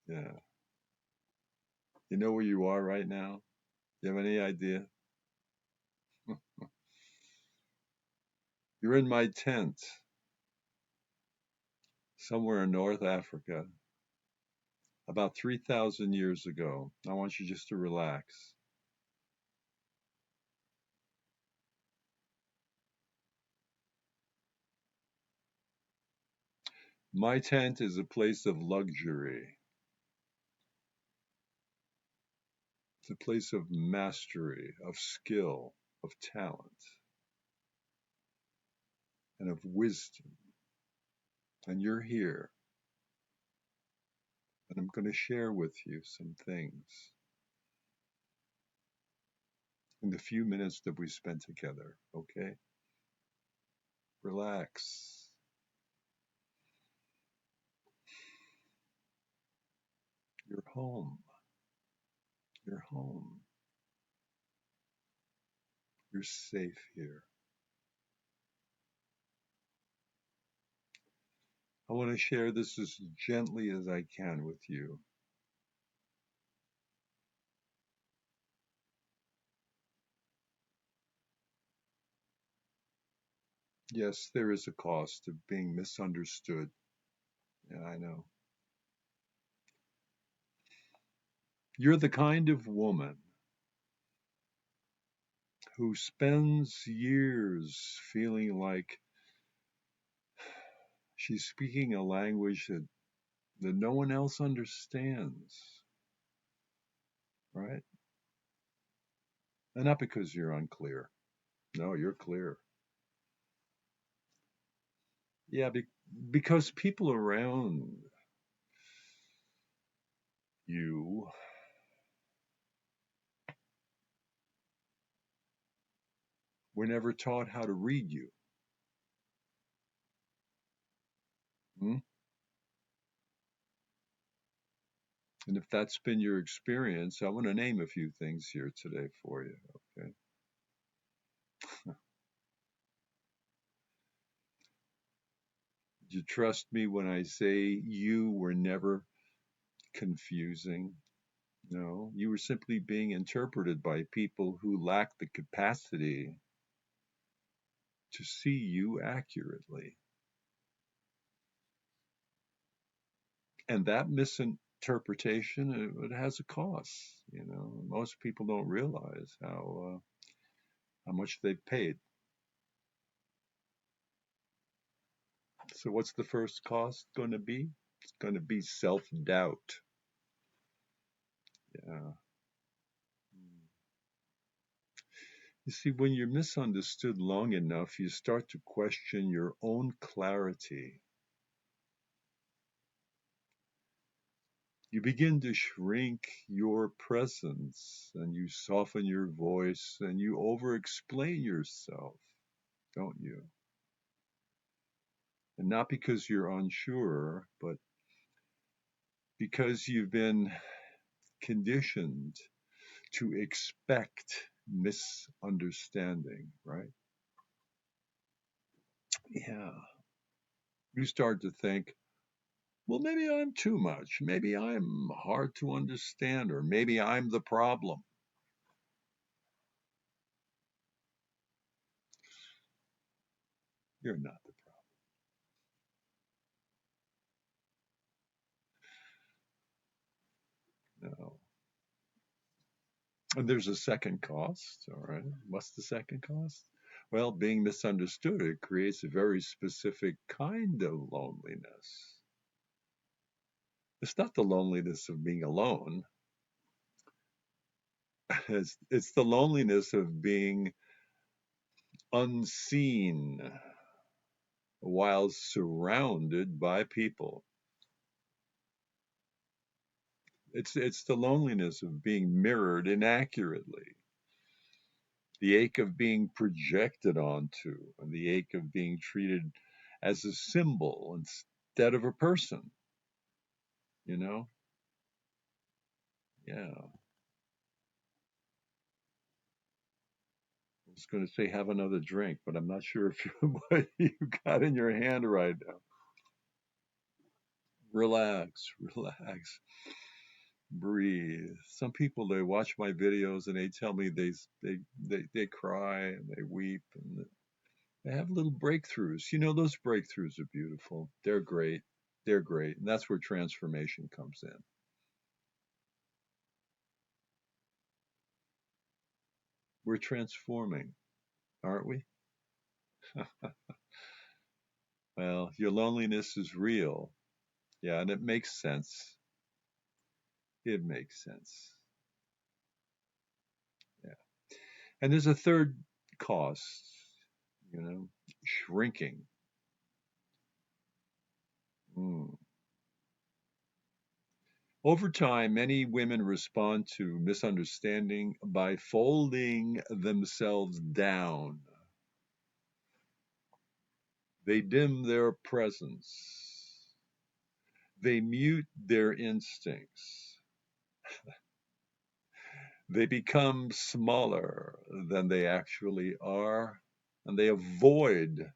Yeah. You know where you are right now? You have any idea? You're in my tent somewhere in North Africa about 3,000 years ago. I want you just to relax. My tent is a place of luxury. It's a place of mastery, of skill, of talent, and of wisdom. And you're here, and I'm going to share with you some things in the few minutes that we spent together, okay? Relax. You're home. You're home. You're safe here. I want to share this as gently as I can with you. Yes, there is a cost of being misunderstood. Yeah, I know. You're the kind of woman who spends years feeling like she's speaking a language that no one else understands, right? And not because you're unclear. No, you're clear. Yeah, because people around you were never taught how to read you. Hmm? And if that's been your experience, I want to name a few things here today for you. Okay. Do you trust me when I say you were never confusing? No, you were simply being interpreted by people who lacked the capacity to see you accurately. And that misinterpretation, it has a cost. Most people don't realize how much they've paid. So, what's the first cost going to be? It's going to be self doubt. Yeah. You see, when you're misunderstood long enough, you start to question your own clarity. You begin to shrink your presence and you soften your voice and you over explain yourself, don't you? And not because you're unsure, but because you've been conditioned to expect misunderstanding, right? Yeah. You start to think, well, maybe I'm too much. Maybe I'm hard to understand, or maybe I'm the problem. You're not the problem. No. And there's a second cost, all right? What's the second cost? Well, being misunderstood, it creates a very specific kind of loneliness. It's not the loneliness of being alone, it's the loneliness of being unseen while surrounded by people. It's the loneliness of being mirrored inaccurately, the ache of being projected onto, and the ache of being treated as a symbol instead of a person, you know? Yeah. I was going to say have another drink, but I'm not sure if you what you got in your hand right now. Relax, relax, breathe. Some people, they watch my videos and they tell me they cry and they weep and they have little breakthroughs. You know, those breakthroughs are beautiful. They're great. They're great. And that's where transformation comes in. We're transforming, aren't we? Well, your loneliness is real. Yeah, and it makes sense. It makes sense. Yeah. And there's a third cost, you know, shrinking. Mm. Over time, many women respond to misunderstanding by folding themselves down. They dim their presence. They mute their instincts. They become smaller than they actually are, and they avoid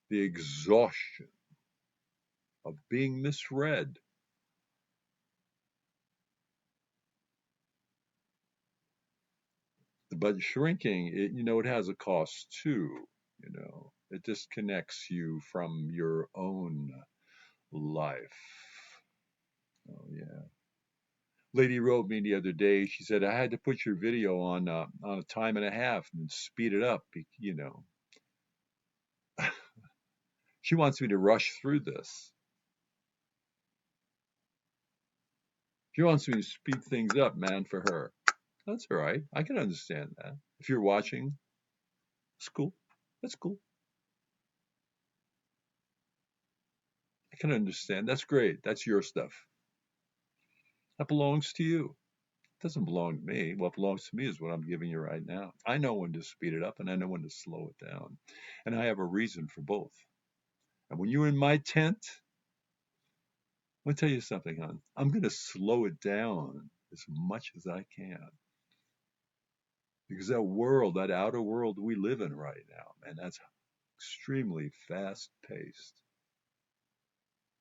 the exhaustion of being misread. But shrinking, it has a cost too. It disconnects you from your own life. Oh yeah. Lady wrote me the other day. She said I had to put your video on a time and a half and speed it up. She wants me to rush through this. She wants me to speed things up, man, for her. That's all right. I can understand that. If you're watching, it's cool. That's cool. I can understand. That's great. That's your stuff. That belongs to you. It doesn't belong to me. What belongs to me is what I'm giving you right now. I know when to speed it up and I know when to slow it down. And I have a reason for both. And when you're in my tent, I'm going to tell you something, hon. I'm going to slow it down as much as I can. Because that world, that outer world we live in right now, man, that's extremely fast paced.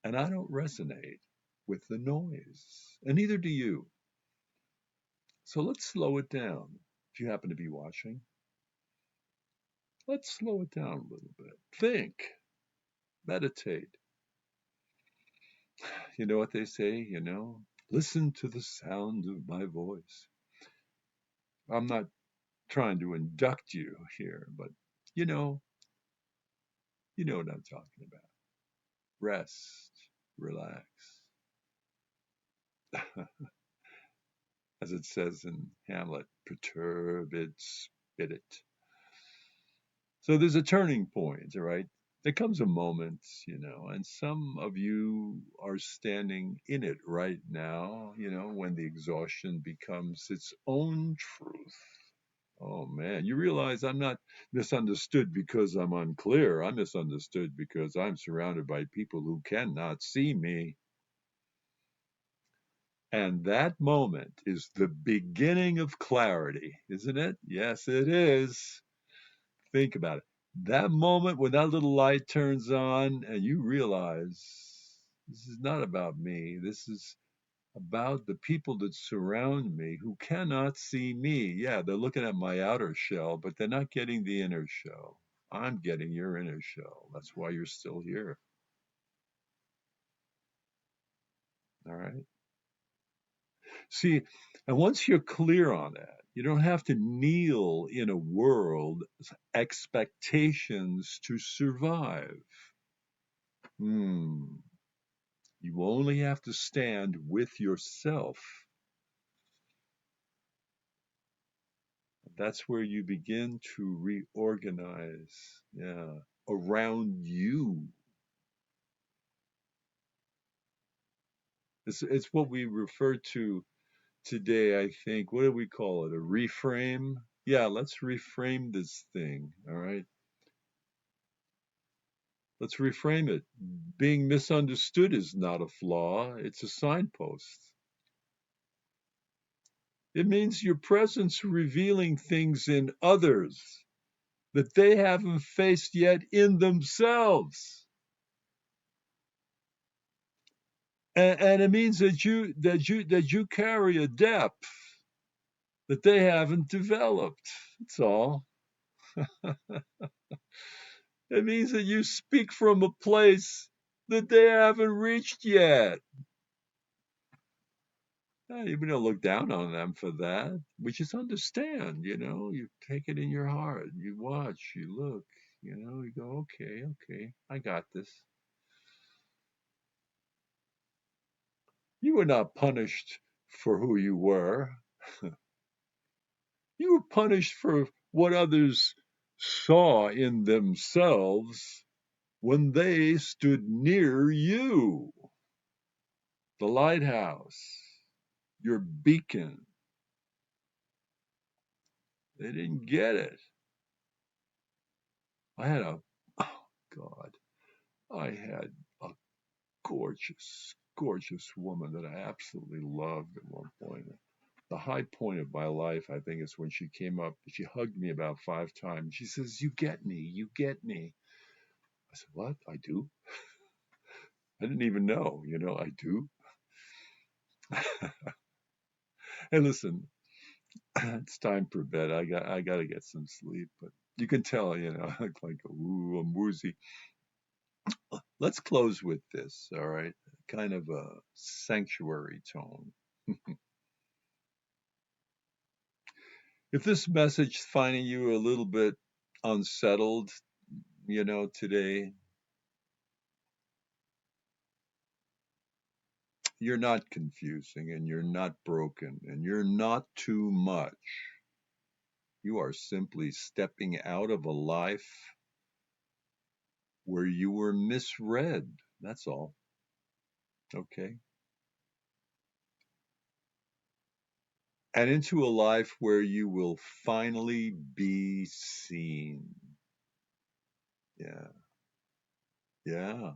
And I don't resonate with the noise. And neither do you. So let's slow it down. If you happen to be watching, let's slow it down a little bit. Think, meditate. You know what they say? Listen to the sound of my voice. I'm not trying to induct you here, but you know, you know what I'm talking about. Rest, relax. As it says in Hamlet, perturb it, spit it. So there's a turning point, all right? There comes a moment, and some of you are standing in it right now, when the exhaustion becomes its own truth. Oh man, you realize I'm not misunderstood because I'm unclear. I'm misunderstood because I'm surrounded by people who cannot see me. And that moment is the beginning of clarity, isn't it? Yes, it is. Think about it. That moment when that little light turns on and you realize this is not about me. This is about the people that surround me who cannot see me. Yeah, they're looking at my outer shell, but they're not getting the inner shell. I'm getting your inner shell. That's why you're still here. All right. See, and once you're clear on that, you don't have to kneel in a world expectations to survive. Hmm. You only have to stand with yourself. That's where you begin to reorganize, yeah, around you. It's what we refer to today, I think. What do we call it? A reframe? Yeah, let's reframe this thing, all right? Let's reframe it. Being misunderstood is not a flaw, it's a signpost. It means your presence revealing things in others that they haven't faced yet in themselves. And it means that you carry a depth that they haven't developed. That's all. It means that you speak from a place that they haven't reached yet. You don't look down on them for that. We just understand, you take it in your heart. You watch, you look, you go, okay, okay, I got this. You were not punished for who you were. You were punished for what others saw in themselves when they stood near you. The lighthouse, your beacon. They didn't get it. I had oh God, I had a gorgeous, gorgeous woman that I absolutely loved at one point. The high point of my life, I think, is when she came up. She hugged me about 5 times. She says, "You get me, you get me." I said, "What? I do?" I didn't even know, I do. Hey, listen, it's time for bed. I got to get some sleep, but you can tell, I look like ooh, I'm woozy. Let's close with this, all right? Kind of a sanctuary tone. If this message is finding you a little bit unsettled, today, you're not confusing and you're not broken and you're not too much. You are simply stepping out of a life where you were misread. That's all. Okay. And into a life where you will finally be seen. Yeah. Yeah.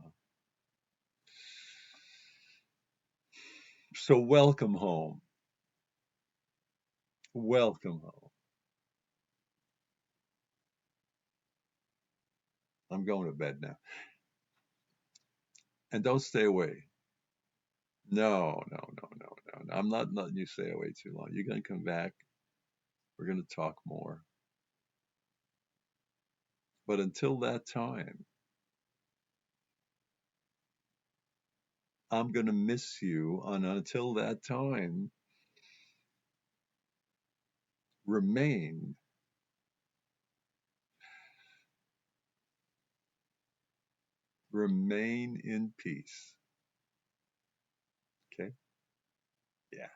So welcome home. Welcome home. I'm going to bed now. And don't stay away. No, no, no, no, no, no. I'm not letting you stay away too long. You're going to come back. We're going to talk more. But until that time, I'm going to miss you. And until that time, remain, remain in peace. Okay? Yeah.